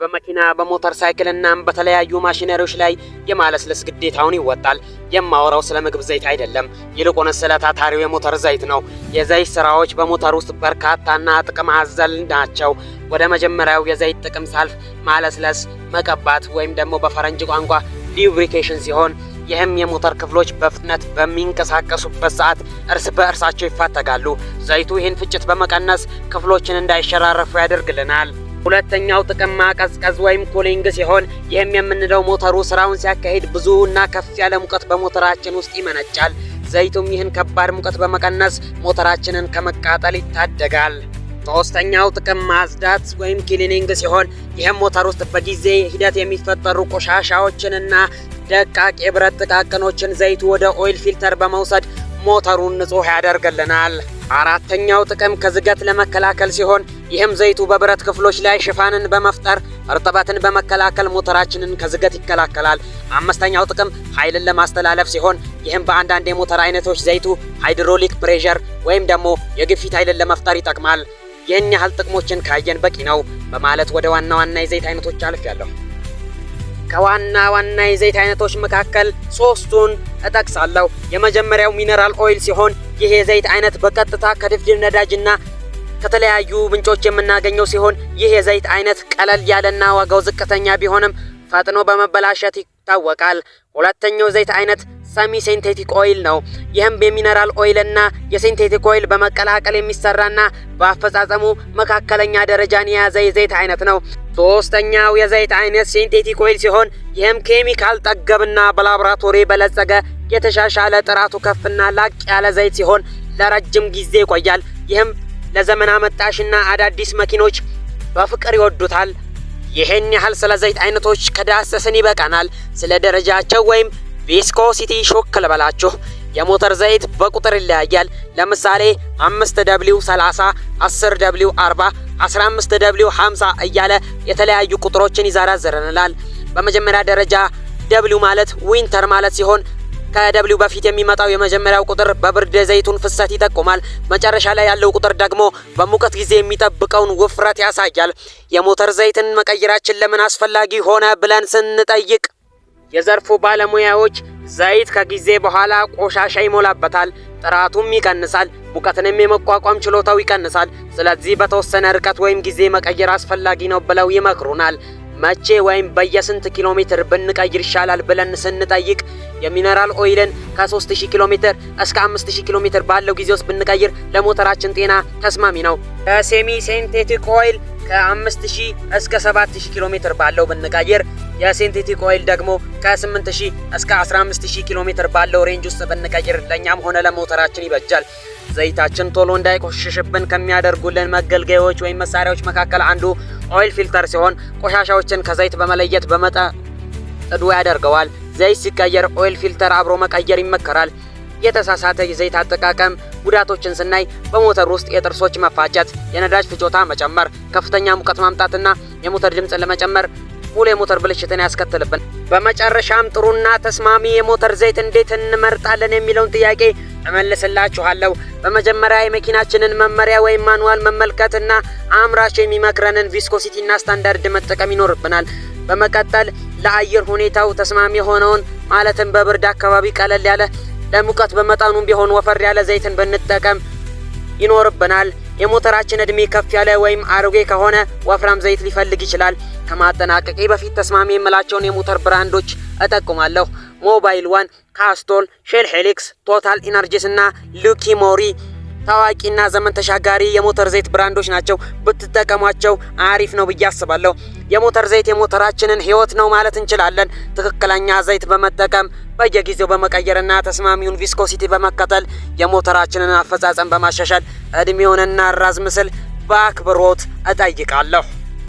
በመኪና በሞተር ሳይክልና በተለያዩ ማሽነሪዎች ላይ የማለስለስ ግዴታውን ይወጣል። የማወራው ስለ ምግብ ዘይት አይደለም፣ ይልቁንስ ስለ ታታሪው የሞተር ዘይት ነው። የዘይት ስራዎች በሞተር ውስጥ በርካታና ጥቅም አዘል ናቸው። ወደ መጀመሪያው የዘይት ጥቅም ሳልፍ ማለስለስ፣ መቀባት ወይም ደግሞ በፈረንጅ ቋንቋ ሉብሪኬሽን ሲሆን ይህም የሞተር ክፍሎች በፍጥነት በሚንቀሳቀሱበት ሰዓት እርስ በእርሳቸው ይፋተጋሉ። ዘይቱ ይህን ፍጭት በመቀነስ ክፍሎችን እንዳይሸራረፉ ያደርግልናል። ሁለተኛው ጥቅም ማቀዝቀዝ ወይም ኩሊንግ ሲሆን ይህም የምንለው ሞተሩ ስራውን ሲያካሂድ ብዙ እና ከፍ ያለ ሙቀት በሞተራችን ውስጥ ይመነጫል። ዘይቱም ይህን ከባድ ሙቀት በመቀነስ ሞተራችንን ከመቃጠል ይታደጋል። ሶስተኛው ጥቅም ማጽዳት ወይም ክሊኒንግ ሲሆን ይህም ሞተር ውስጥ በጊዜ ሂደት የሚፈጠሩ ቆሻሻዎችንና ደቃቅ የብረት ጥቃቅኖችን ዘይቱ ወደ ኦይል ፊልተር በመውሰድ ሞተሩን ንጹህ ያደርግልናል። አራተኛው ጥቅም ከዝገት ለመከላከል ሲሆን ይህም ዘይቱ በብረት ክፍሎች ላይ ሽፋንን በመፍጠር እርጥበትን በመከላከል ሞተራችንን ከዝገት ይከላከላል። አምስተኛው ጥቅም ኃይልን ለማስተላለፍ ሲሆን ይህም በአንዳንድ የሞተር አይነቶች ዘይቱ ሃይድሮሊክ ፕሬሸር ወይም ደግሞ የግፊት ኃይልን ለመፍጠር ይጠቅማል። ይህን ያህል ጥቅሞችን ካየን በቂ ነው በማለት ወደ ዋና ዋና የዘይት አይነቶች አልፌያለሁ። ከዋና ዋና የዘይት አይነቶች መካከል ሶስቱን እጠቅሳለሁ። የመጀመሪያው ሚነራል ኦይል ሲሆን ይህ የዘይት አይነት በቀጥታ ከድፍድፍ ነዳጅና ከተለያዩ ምንጮች የምናገኘው ሲሆን ይህ የዘይት አይነት ቀለል ያለና ዋጋው ዝቅተኛ ቢሆንም ፈጥኖ በመበላሸት ይታወቃል። ሁለተኛው ዘይት አይነት ሰሚ ሲንቴቲክ ኦይል ነው። ይህም የሚነራል ኦይልና የሲንቴቲክ ኦይል በመቀላቀል የሚሰራና በአፈጻጸሙ መካከለኛ ደረጃን የያዘ የዘይት አይነት ነው። ሶስተኛው የዘይት አይነት ሲንቴቲክ ኦይል ሲሆን ይህም ኬሚካል ጠገብና በላቦራቶሪ በለጸገ የተሻሻለ ጥራቱ ከፍና ላቅ ያለ ዘይት ሲሆን ለረጅም ጊዜ ይቆያል። ይህም ለዘመን አመጣሽና አዳዲስ መኪኖች በፍቅር ይወዱታል። ይህን ያህል ስለ ዘይት አይነቶች ከዳሰስን ይበቃናል። ስለ ደረጃቸው ወይም ቪስኮሲቲ ሾክ ልበላችሁ። የሞተር ዘይት በቁጥር ይለያያል። ለምሳሌ 5W30፣ 10W40፣ 15W50 እያለ የተለያዩ ቁጥሮችን ይዘረዝረናል። በመጀመሪያ ደረጃ W ማለት ዊንተር ማለት ሲሆን ከW በፊት የሚመጣው የመጀመሪያው ቁጥር በብርድ ዘይቱን ፍሰት ይጠቁማል። መጨረሻ ላይ ያለው ቁጥር ደግሞ በሙቀት ጊዜ የሚጠብቀውን ውፍረት ያሳያል። የሞተር ዘይትን መቀየራችን ለምን አስፈላጊ ሆነ ብለን ስንጠይቅ የዘርፉ ባለሙያዎች ዘይት ከጊዜ በኋላ ቆሻሻ ይሞላበታል፣ ጥራቱም ይቀንሳል፣ ሙቀትንም የመቋቋም ችሎታው ይቀንሳል። ስለዚህ በተወሰነ ርቀት ወይም ጊዜ መቀየር አስፈላጊ ነው ብለው ይመክሩናል። መቼ ወይም በየስንት ኪሎ ሜትር ብንቀይር ይሻላል ብለን ስንጠይቅ የሚነራል ኦይልን ከ3000 ኪሎ ሜትር እስከ 5000 ኪሎ ሜትር ባለው ጊዜ ውስጥ ብንቀይር ለሞተራችን ጤና ተስማሚ ነው። ከሴሚ ሲንቴቲክ ኦይል ከ5000 እስከ 7000 ኪሎ ሜትር ባለው ብንቀይር፣ የሲንቴቲክ ኦይል ደግሞ ከ8000 እስከ 15000 ኪሎ ሜትር ባለው ሬንጅ ውስጥ ብንቀይር ለኛም ሆነ ለሞተራችን ይበጃል። ዘይታችን ቶሎ እንዳይቆሽሽብን ከሚያደርጉልን መገልገያዎች ወይም መሳሪያዎች መካከል አንዱ ኦይል ፊልተር ሲሆን ቆሻሻዎችን ከዘይት በመለየት ጽዱ ያደርገዋል። ዘይት ሲቀየር ኦይል ፊልተር አብሮ መቀየር ይመከራል። የተሳሳተ የዘይት አጠቃቀም ጉዳቶችን ስናይ በሞተር ውስጥ የጥርሶች መፋጨት፣ የነዳጅ ፍጆታ መጨመር፣ ከፍተኛ ሙቀት ማምጣትና የሞተር ድምጽ ለመጨመር ሙሉ የሞተር ብልሽትን ያስከትልብን። በመጨረሻም ጥሩና ተስማሚ የሞተር ዘይት እንዴት እንመርጣለን የሚለውን ጥያቄ እመልስላችኋለሁ። በመጀመሪያ የመኪናችንን መመሪያ ወይም ማኑዋል መመልከትና አምራች የሚመክረንን ቪስኮሲቲና ስታንዳርድ መጠቀም ይኖርብናል። በመቀጠል ለአየር ሁኔታው ተስማሚ የሆነውን ማለትም በብርድ አካባቢ ቀለል ያለ፣ ለሙቀት በመጠኑም ቢሆን ወፈር ያለ ዘይትን ብንጠቀም ይኖርብናል። የሞተራችን እድሜ ከፍ ያለ ወይም አሮጌ ከሆነ ወፍራም ዘይት ሊፈልግ ይችላል። ከማጠናቀቄ በፊት ተስማሚ የምላቸውን የሞተር ብራንዶች እጠቁማለሁ። ሞባይል ዋን፣ ካስቶል፣ ሼል ሄሊክስ፣ ቶታል ኢነርጂስ እና ሉኪ ሞሪ ታዋቂና ዘመን ተሻጋሪ የሞተር ዘይት ብራንዶች ናቸው። ብትጠቀሟቸው አሪፍ ነው ብዬ አስባለሁ። የሞተር ዘይት የሞተራችንን ህይወት ነው ማለት እንችላለን። ትክክለኛ ዘይት በመጠቀም በየጊዜው በመቀየርና ተስማሚውን ቪስኮሲቲ በመከተል የሞተራችንን አፈጻጸም በማሻሻል እድሜውን እናራዝም ስል በአክብሮት እጠይቃለሁ።